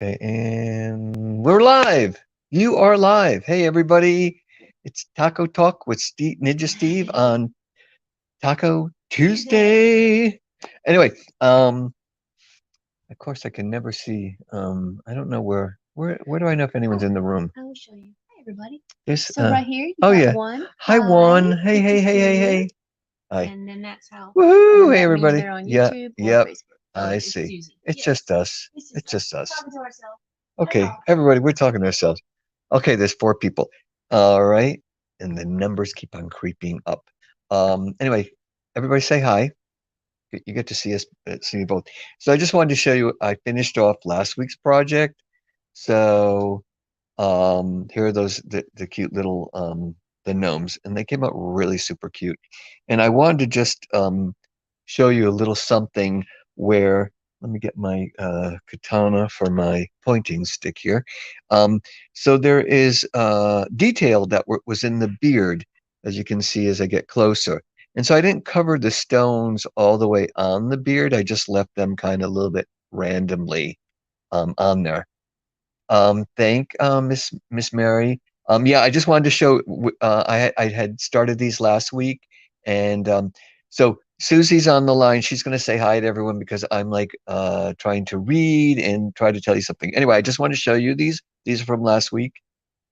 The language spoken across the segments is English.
Okay, and we're live. You are live. Hey, everybody. It's Taco Talk with Ninja Steve on Taco Tuesday. Anyway, of course, I can never see. I don't know where do I know if anyone's Oh, in the room? I will show you. Hi, everybody. This, So right here, you oh, got yeah. one. Hi, Hi, Juan. Hey, good to hey, hey, hey, see you. hey. Hi. And then that's how, and Woohoo. then Hey, that means everybody. they're on Yeah, YouTube or yep. Facebook. Oh, I it's see. Susie. It's Yes, just us. it's just It's us just us. talking to ourselves. That's Okay, all. everybody, we're talking to ourselves. Okay, there's four people. All right, and the numbers keep on creeping up. Anyway, everybody say hi. You get to see us, see me both. So I just wanted to show you. I finished off last week's project. So here are the cute little the gnomes, and they came out really super cute. And I wanted to just show you a little something where, let me get my katana for my pointing stick here. Um, so there is detail that was in the beard, as you can see as I get closer. And so I didn't cover the stones all the way on the beard. I just left them kind of a little bit randomly on there. Thank Miss Mary. Yeah, I just wanted to show. I had started these last week, and so Susie's on the line. She's going to say hi to everyone because I'm like trying to read and try to tell you something. Anyway, I just want to show you these. These are from last week,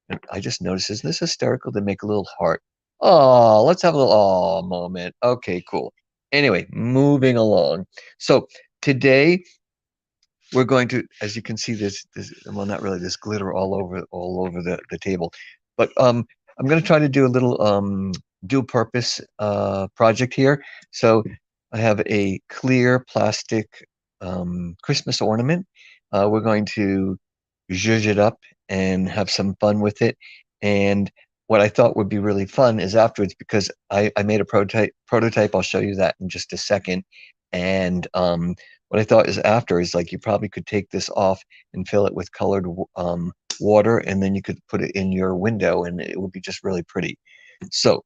and I just noticed, isn't this hysterical? They make a little heart. Oh, let's have a little moment. Okay, cool. Anyway, moving along. So today we're going to, as you can see, this well, not really, this glitter all over the table, but I'm going to try to do a little dual purpose project here. So I have a clear plastic Christmas ornament. We're going to zhuzh it up and have some fun with it. And what I thought would be really fun is afterwards, because I made a prototype. I'll show you that in just a second. And what I thought is after is like you probably could take this off and fill it with colored water, and then you could put it in your window, and it would be just really pretty. So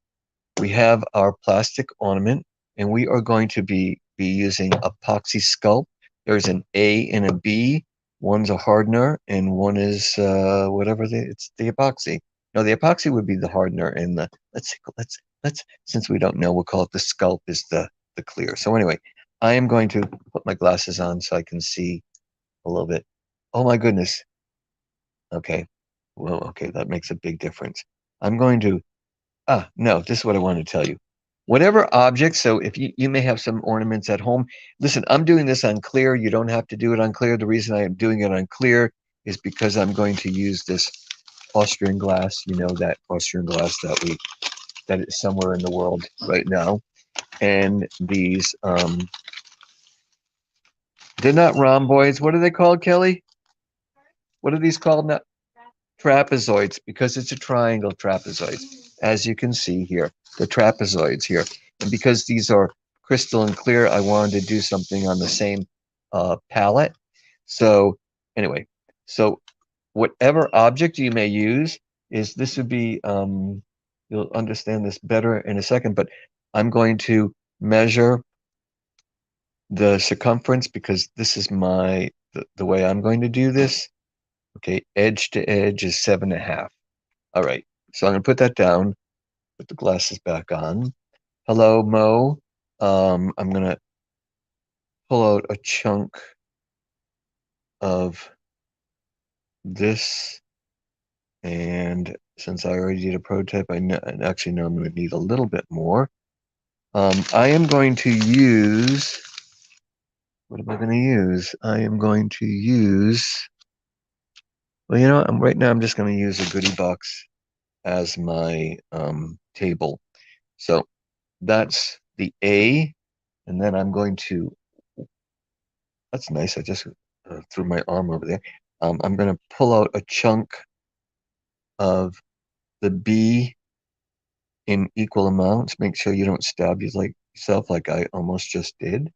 we have our plastic ornament, and we are going to be using epoxy sculpt. There's an A and a B. One's a hardener, and one is whatever it's the epoxy. No, the epoxy would be the hardener, and the let's since we don't know, we'll call it the sculpt is the clear. So anyway, I am going to put my glasses on so I can see a little bit. Oh my goodness. Okay. Well, okay, that makes a big difference. I'm going to no, this is what I wanted to tell you. Whatever object, so if you may have some ornaments at home, listen, I'm doing this on clear. You don't have to do it on clear. The reason I am doing it on clear is because I'm going to use this Austrian glass, that Austrian glass that is somewhere in the world right now. And these, they're not rhomboids. What are they called, Kelly? What are these called now? Trapezoids, because it's a triangle trapezoid, as you can see here, the trapezoids here. And because these are crystalline clear, I wanted to do something on the same palette. So anyway, so whatever object you may use is this would be, you'll understand this better in a second, but I'm going to measure the circumference because this is the way I'm going to do this. Okay, edge to edge is 7.5. All right, so I'm gonna put that down, put the glasses back on. Hello, Mo. I'm gonna pull out a chunk of this, and since I already did a prototype, I actually know I'm gonna need a little bit more. I am going to use, what am I gonna use? I am going to use, well, right now I'm just gonna use a goodie box as my table. So that's the A, and then I'm going to, that's nice. I just threw my arm over there. I'm going to pull out a chunk of the B in equal amounts. Make sure you don't stab yourself like I almost just did.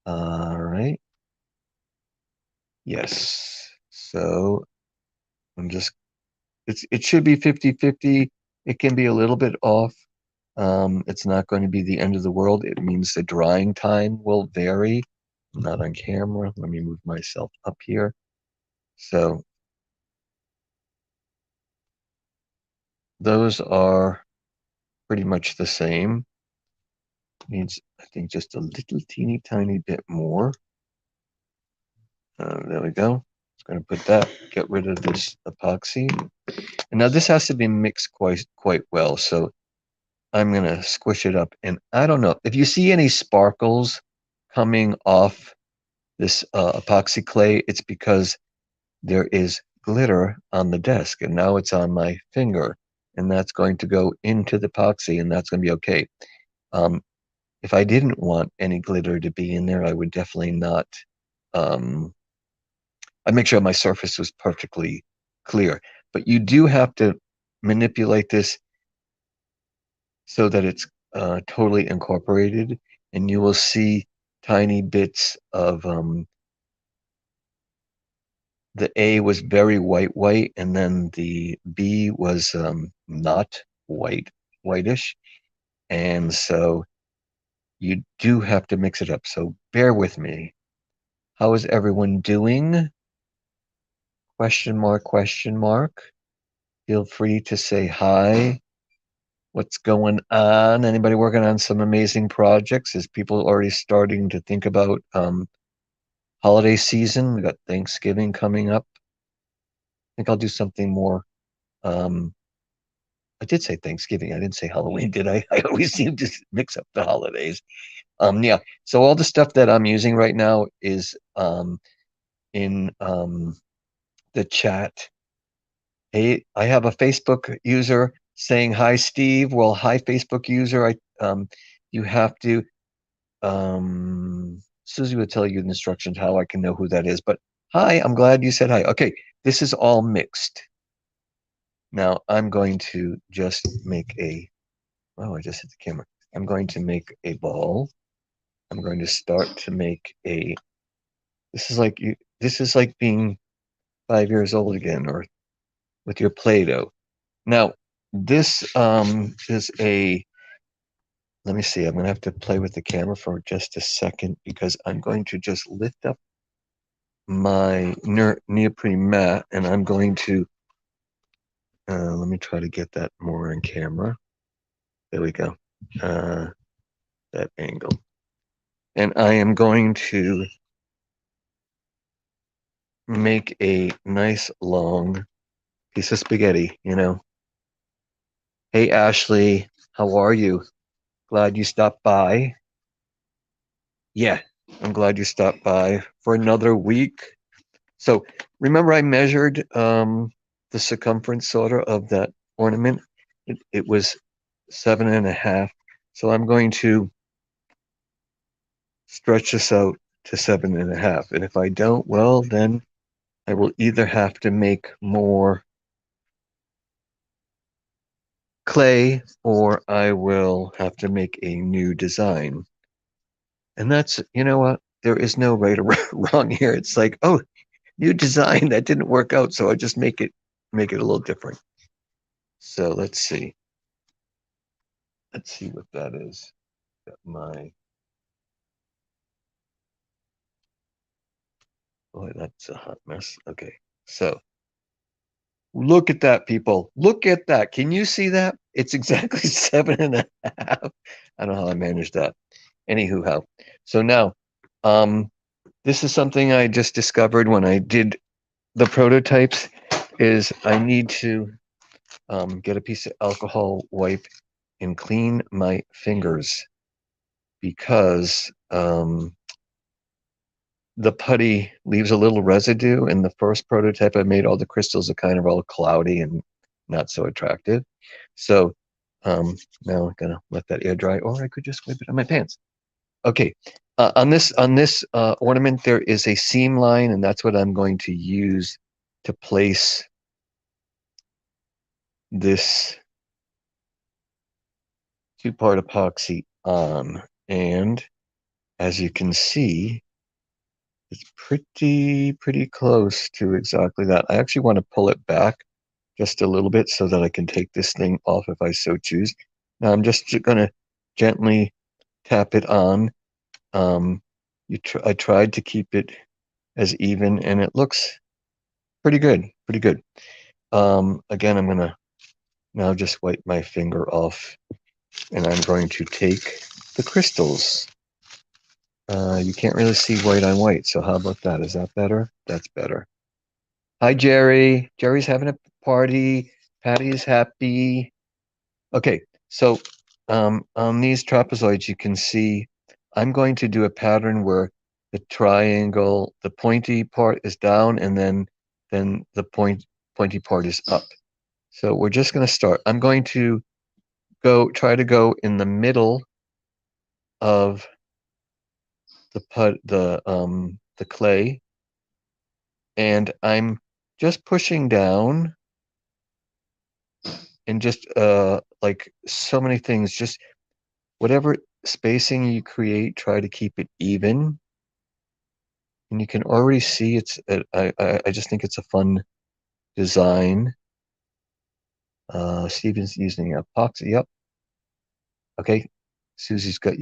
All right. Yes. So I'm just, it should be 50-50. It can be a little bit off. It's not going to be the end of the world. It means the drying time will vary. I'm not on camera. Let me move myself up here. So those are pretty much the same. Needs, I think, just a little teeny tiny bit more. There we go. Just going to put that, get rid of this epoxy. And now this has to be mixed quite well. So I'm going to squish it up. And I don't know, if you see any sparkles coming off this epoxy clay, it's because there is glitter on the desk. And now it's on my finger. And that's going to go into the epoxy, and that's going to be okay. If I didn't want any glitter to be in there, I would definitely not. I'd make sure my surface was perfectly clear. But you do have to manipulate this so that it's totally incorporated, and you will see tiny bits of the A was very white, and then the B was not whitish. And so you do have to mix it up. So bear with me. How is everyone doing? Question mark, question mark. Feel free to say hi. What's going on? Anybody working on some amazing projects? Is people already starting to think about holiday season? We got Thanksgiving coming up. I think I'll do something more. I did say Thanksgiving. I didn't say Halloween, did I? I always seem to mix up the holidays. Yeah. So all the stuff that I'm using right now is in the chat. Hey, I have a Facebook user saying hi, Steve. Well, hi, Facebook user. You have to. Susie will tell you the instructions how I can know who that is. But hi, I'm glad you said hi. Okay, this is all mixed. Now I'm going to just make a. Oh, I just hit the camera. I'm going to make a ball. I'm going to start to make a. This is like you. This is like being 5 years old again, or with your Play-Doh. Now, this is a, let me see, I'm going to have to play with the camera for just a second because I'm going to just lift up my neoprene mat and I'm going to, let me try to get that more on camera. There we go. That angle. And I am going to make a nice long piece of spaghetti, you know. Hey, Ashley, how are you? Glad you stopped by. Yeah, I'm glad you stopped by for another week. So remember I measured the circumference sort of that ornament. It was 7.5. So I'm going to stretch this out to 7.5. And if I don't, well, then I will either have to make more clay or I will have to make a new design. And that's, you know what? There is no right or wrong here. It's like, oh, new design that didn't work out, so I just make it a little different. So let's see. Let's see what that is. Got my, boy, that's a hot mess. Okay, so look at that, people. Look at that. Can you see that? It's exactly 7.5. I don't know how I managed that. Anywho, how. So now, this is something I just discovered when I did the prototypes. Is I need to get a piece of alcohol wipe and clean my fingers because the putty leaves a little residue. In the first prototype I made, all the crystals are kind of all cloudy and not so attractive. So now I'm gonna let that air dry, or I could just wipe it on my pants. Okay, on this ornament there is a seam line, and that's what I'm going to use to place this two-part epoxy on. And as you can see, it's pretty close to exactly that. I actually want to pull it back just a little bit so that I can take this thing off if I so choose. Now I'm just going to gently tap it on. I tried to keep it as even, and it looks Pretty good, pretty good. Again, I'm gonna now just wipe my finger off, and I'm going to take the crystals. You can't really see white on white, so how about that? Is that better? That's better. Hi, Jerry. Jerry's having a party. Patty is happy. Okay, so on these trapezoids, you can see I'm going to do a pattern where the triangle, the pointy part is down, and then the pointy part is up. So we're just going to start. I'm going to try to go in the middle of the clay, and I'm just pushing down and just like so many things, just whatever spacing you create, try to keep it even. And you can already see I just think it's a fun design. Steven's using epoxy. Yep. Okay. Susie's got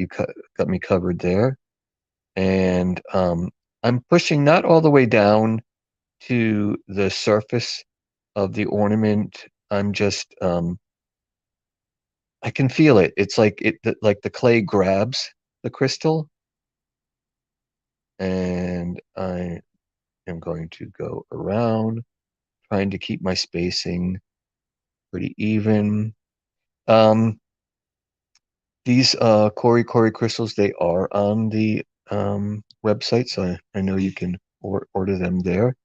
me covered there. And I'm pushing not all the way down to the surface of the ornament. I'm just I can feel it. It's like the clay grabs the crystal, and I am going to go around, trying to keep my spacing pretty even. Um, these Cori crystals, they are on the website, so I know you can order them there.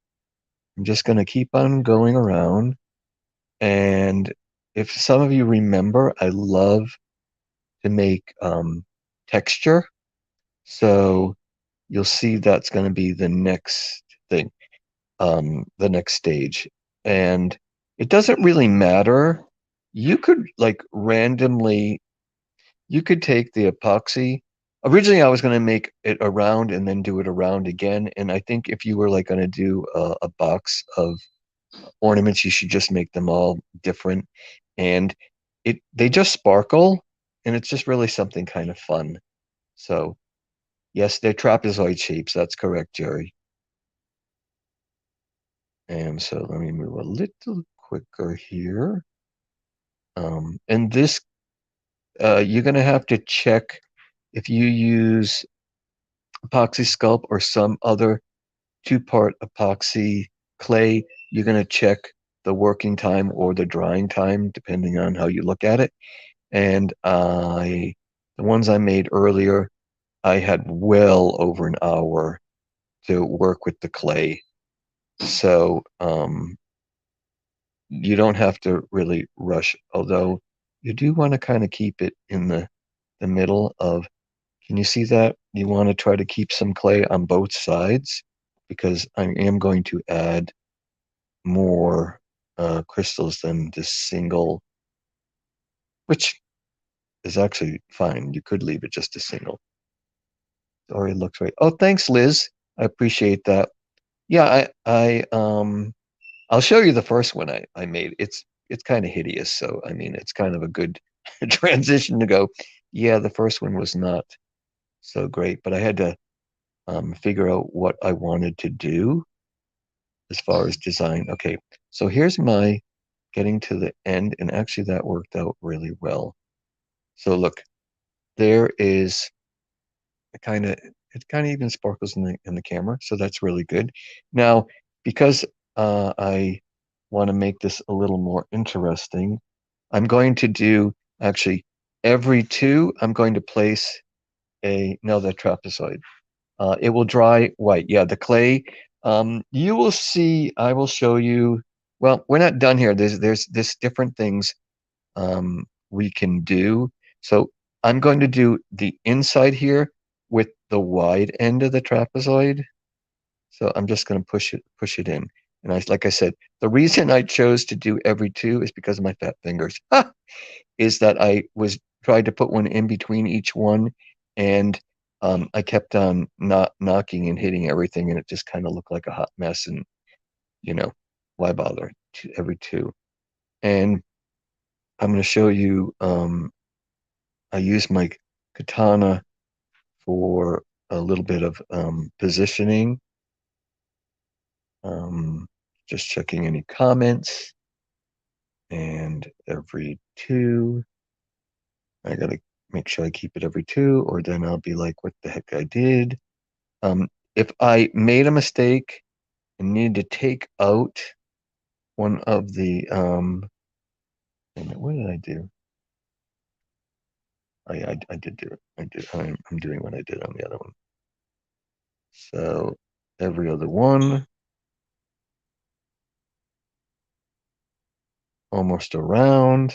I'm just going to keep on going around. And if some of you remember, I love to make texture. So you'll see that's going to be the next thing, the next stage. And it doesn't really matter. You could like randomly, you could take the epoxy. Originally, I was going to make it around and then do it around again. And I think if you were like going to do a box of ornaments, you should just make them all different. And they just sparkle, and it's just really something kind of fun. So yes, they're trapezoid shapes. That's correct, Jerry. And so let me move a little quicker here. And this, you're going to have to check if you use epoxy sculpt or some other two-part epoxy clay, you're going to check the working time or the drying time, depending on how you look at it. And the ones I made earlier, I had well over an hour to work with the clay. So you don't have to really rush, although you do want to kind of keep it in the middle of, can you see that? You want to try to keep some clay on both sides because I am going to add more crystals than this single, which is actually fine. You could leave it just a single. It already looks right. Oh, thanks, Liz. I appreciate that. Yeah, I'll show you the first one I made. It's kind of hideous, so I mean it's kind of a good transition to go. Yeah, the first one was not so great, but I had to figure out what I wanted to do as far as design. Okay, so here's my getting to the end, and actually that worked out really well. So look, there is a kind of it kind of even sparkles in the camera, so that's really good. Now, because I want to make this a little more interesting, I'm going to do actually every two. I'm going to place another trapezoid. It will dry white. Yeah, the clay. You will see. I will show you. Well, we're not done here. There's different things we can do. So I'm going to do the inside here with the wide end of the trapezoid. So I'm just going to push it in. And like I said, the reason I chose to do every two is because of my fat fingers. Is that I was trying to put one in between each one, and I kept on not knocking and hitting everything, and it just kind of looked like a hot mess. And you know, why bother? Every two. And I'm going to show you. I use my katana for a little bit of positioning. Um, Just checking any comments. And every 2. I gotta make sure I keep it every 2, or then I'll be like, what the heck I did. If I made a mistake and need to take out one of the, what did I do? I did do it. I'm doing what I did on the other one. So every other one, almost around.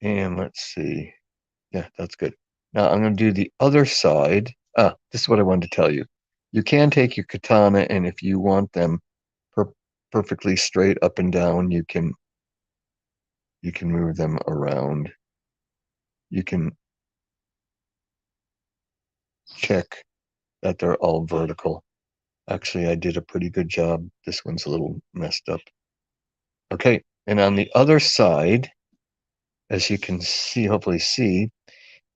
And let's see. Yeah, that's good. Now I'm going to do the other side. This is what I wanted to tell you. You can take your katana, and if you want them per perfectly straight up and down, you can move them around. You can check that they're all vertical. Actually, I did a pretty good job. This one's a little messed up. Okay, and on the other side, as you can see, hopefully see,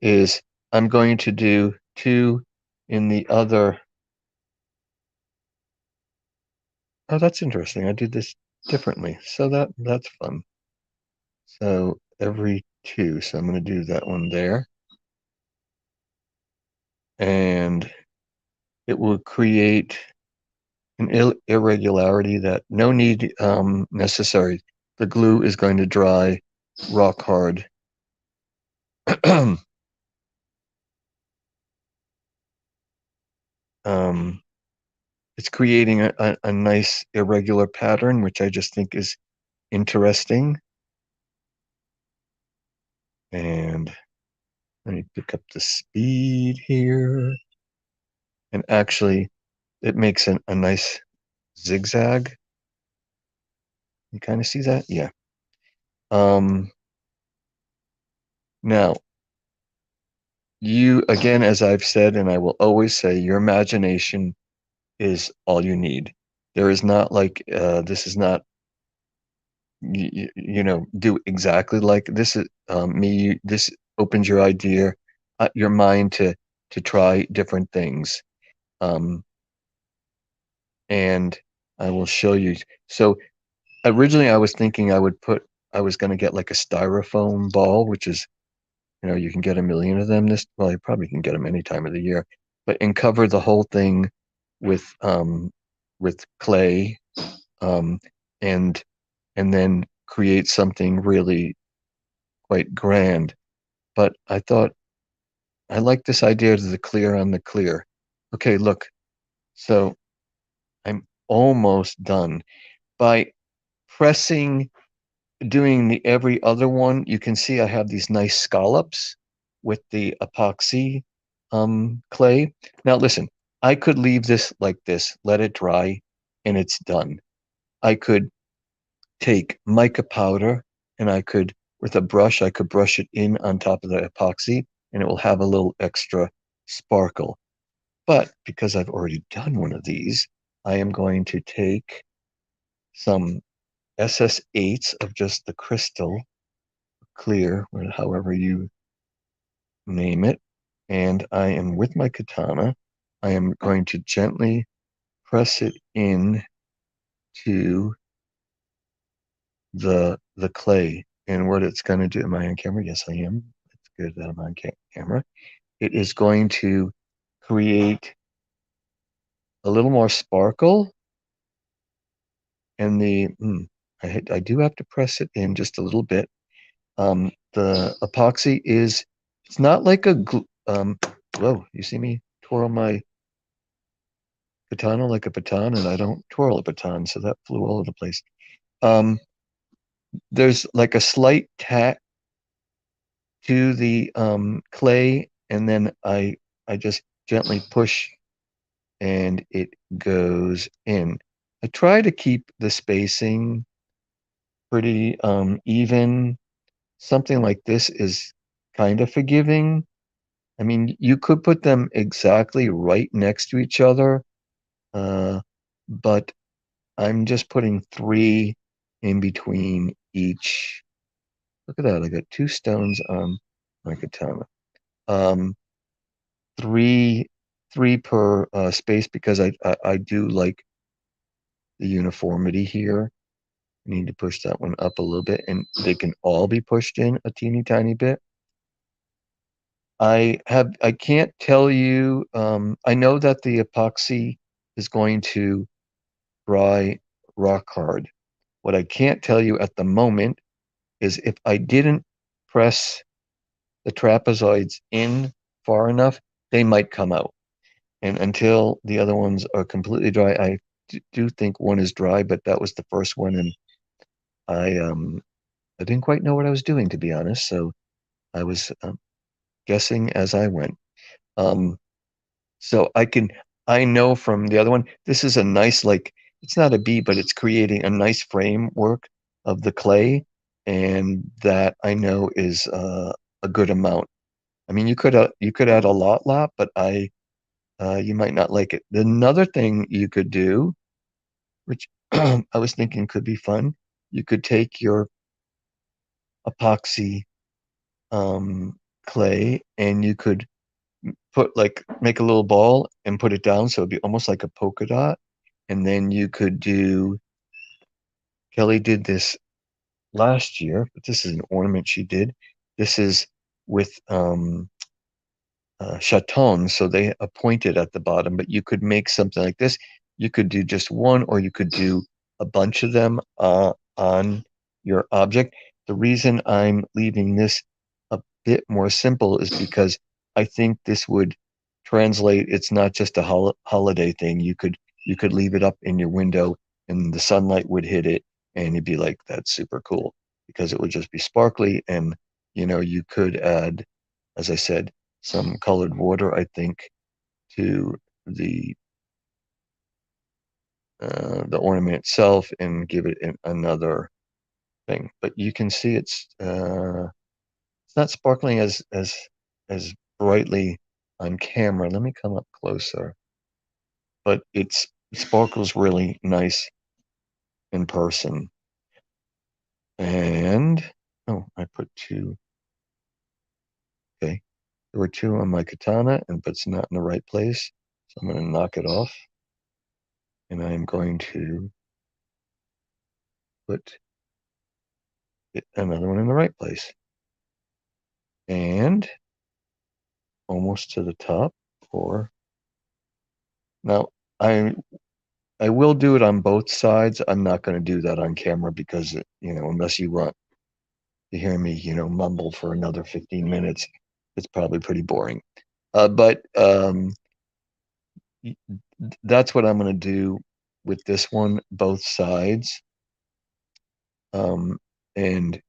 is I'm going to do 2 in the other. Oh, that's interesting. I did this differently. So that's fun. So every 2. So I'm going to do that one there. And it will create an irregularity that no need necessary. The glue is going to dry rock hard. It's creating a nice irregular pattern, which I just think is interesting. And let me pick up the speed here. And actually, it makes a nice zigzag. You kind of see that? Yeah. Now, you, again, as I've said, and I will always say, your imagination is all you need. There is not like, this is not, do exactly like this is me. This opens your idea, your mind to try different things. And I will show you. So originally I was thinking I was going to get like a styrofoam ball, which is, you can get a million of them well, you probably can get them any time of the year, and cover the whole thing with clay, um, and then create something really quite grand. But I thought I like this idea of the clear on the clear. Okay, look. So I'm almost done. By pressing, doing the every other one, you can see I have these nice scallops with the epoxy clay. Now listen, I could leave this like this, let it dry, and it's done. I could take mica powder, and with a brush, I could brush it in on top of the epoxy, and it will have a little extra sparkle. But because I've already done one of these, I am going to take some SS8s of just the crystal clear, however you name it. And I am with my katana. I am going to gently press it in to the clay. And what it's going to do, am I on camera? Yes, I am. It's good that I'm on camera. It is going to create a little more sparkle. And I do have to press it in just a little bit. The epoxy it's not like whoa, you see me twirl my katana like a baton, and I don't twirl a baton, so that flew all over the place. Um, there's like a slight tack to the clay, and then I just gently push, and it goes in. I try to keep the spacing pretty even. Something like this is kind of forgiving. I mean, you could put them exactly right next to each other, but I'm just putting 3 in between each. Look at that. I got 2 stones on my katana. Um, three 3 per space because I do like the uniformity here. I need to push that one up a little bit, and they can all be pushed in a teeny tiny bit. I can't tell you, I know that the epoxy is going to dry rock hard. What I can't tell you at the moment is if I didn't press the trapezoids in far enough, they might come out. And until the other ones are completely dry, I do think one is dry, but that was the first one, and I didn't quite know what I was doing, to be honest. So I was guessing as I went. Um, so I know from the other one, this is a nice, like, it's not a bee, but it's creating a nice framework of the clay, and that I know is a good amount. I mean, you could add a lot, but you might not like it. Another thing you could do, which I was thinking could be fun, you could take your epoxy clay and you could put like make a little ball and put it down so it'd be almost like a polka dot. And then you could do, Kelly did this last year, but this is an ornament she did. This is with chatons, so they are pointed at the bottom, but you could make something like this. You could do just one, or you could do a bunch of them on your object. The reason I'm leaving this a bit more simple is because I think this would translate. It's not just a holiday thing. You could leave it up in your window and the sunlight would hit it and you'd be like, that's super cool because it would just be sparkly. And you could add, as I said, some colored water, I think, to the the ornament itself and give it another thing. But you can see it's not sparkling as brightly on camera. Let me come up closer. But it sparkles really nice in person. And oh, I put two. Okay, there were two on my katana, but it's not in the right place. So I'm going to knock it off. And I am going to put another one in the right place. And almost to the top. Or now I I will do it on both sides. I'm not going to do that on camera because unless you want to hear me mumble for another 15 minutes, it's probably pretty boring. But that's what I'm going to do with this one, both sides. Um, and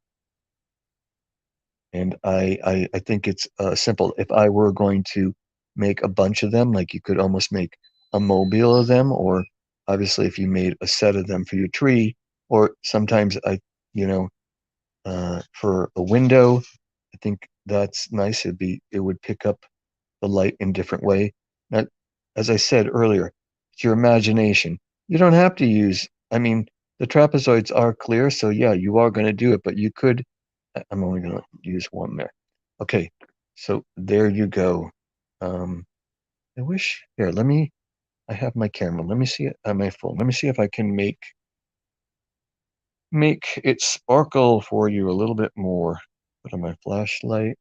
I think it's simple. If I were going to make a bunch of them, like you could almost make a mobile of them, or obviously if you made a set of them for your tree, or sometimes you know, for a window, I think that's nice. It would pick up the light in different way. Now, as I said earlier, it's your imagination. You don't have to use, I mean, the trapezoids are clear, so yeah, you are going to do it, but you could, I'm only going to use one there. Okay, so there you go. Um, I wish, here, I have my camera. Let me see it on my phone. Let me see if I can make it sparkle for you a little bit more. Put on my flashlight.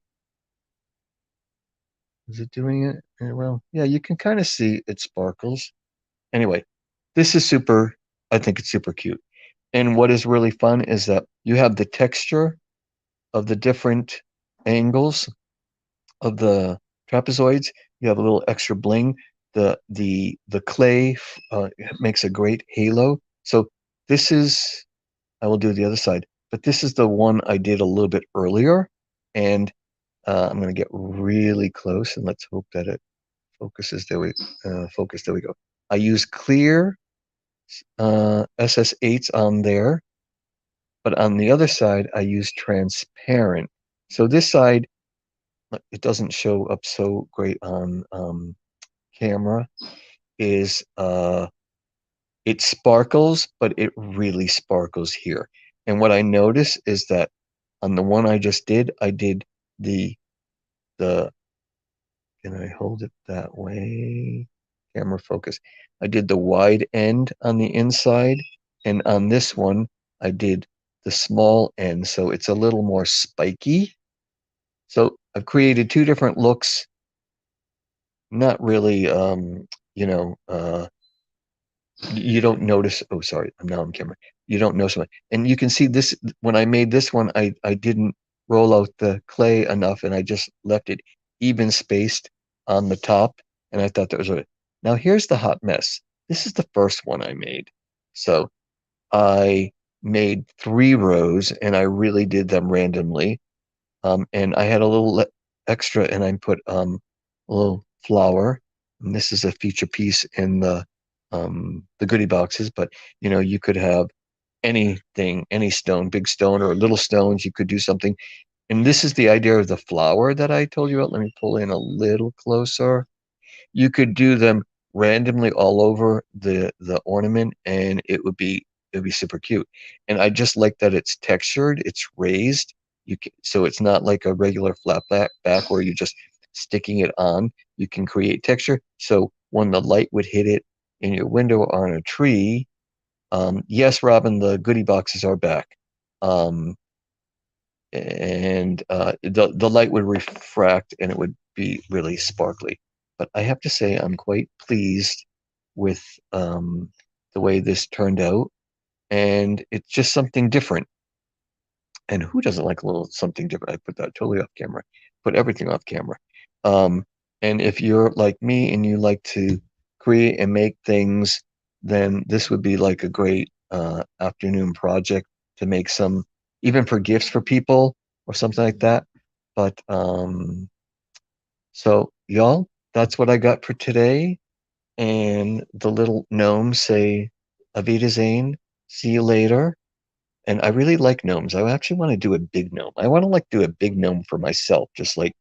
Is it doing it? Well, yeah, you can kind of see it sparkles. Anyway, this is super, I think it's super cute. And what is really fun is that you have the texture of the different angles of the trapezoids. You have a little extra bling. The clay makes a great halo. So this is, I will do the other side, but this is the one I did a little bit earlier. And I'm going to get really close and let's hope that it focuses. Focus. There we go. I use clear SS8s on there, but on the other side, I use transparent. So this side, it doesn't show up so great on camera, is it sparkles, but it really sparkles here. And what I notice is that on the one I just did, I did the and I hold it that way. Camera focus. I did the wide end on the inside, and on this one, I did the small end, so it's a little more spiky. So I've created two different looks. Not really, you know, you don't notice. Oh, sorry, I'm now on camera. You don't notice much, and you can see this when I made this one. I didn't roll out the clay enough, and I just left it even spaced on the top, and I thought that was it. Now here's the hot mess. This is the first one I made, so I made 3 rows, and I really did them randomly. And I had a little extra, and I put a little flower. And this is a feature piece in the goodie boxes, but you know, you could have anything, any stone, big stone or little stones. You could do something. And this is the idea of the flower that I told you about. Let me pull in a little closer. You could do them randomly all over the ornament, and it would be super cute. And I just like that it's textured, it's raised. So it's not like a regular flat back where you're just sticking it on. You can create texture. So when the light would hit it in your window or on a tree, yes, Robin, the goodie boxes are back. And the light would refract and it would be really sparkly. But I have to say I'm quite pleased with the way this turned out, and it's just something different. And who doesn't like a little something different? I put that totally off camera, put everything off camera. Um, and if you're like me and you like to create and make things, then this would be like a great afternoon project to make some, even for gifts for people or something like that. But so y'all, that's what I got for today. And the little gnomes say, Avita Zane, see you later. And I really like gnomes. I actually want to do a big gnome. I want to like do a big gnome for myself, just like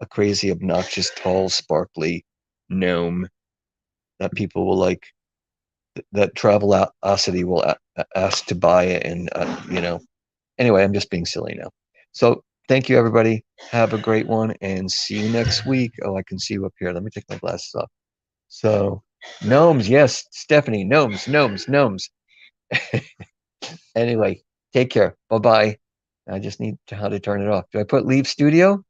a crazy, obnoxious, tall, sparkly gnome that people will like, that Travelocity will ask to buy it. And, you know, anyway, I'm just being silly now. So thank you, everybody. Have a great one and see you next week. Oh, I can see you up here. Let me take my glasses off. So, gnomes, yes, Stephanie, gnomes, gnomes, gnomes. Anyway, take care. Bye bye. I just need how to turn it off. Do I put leave studio?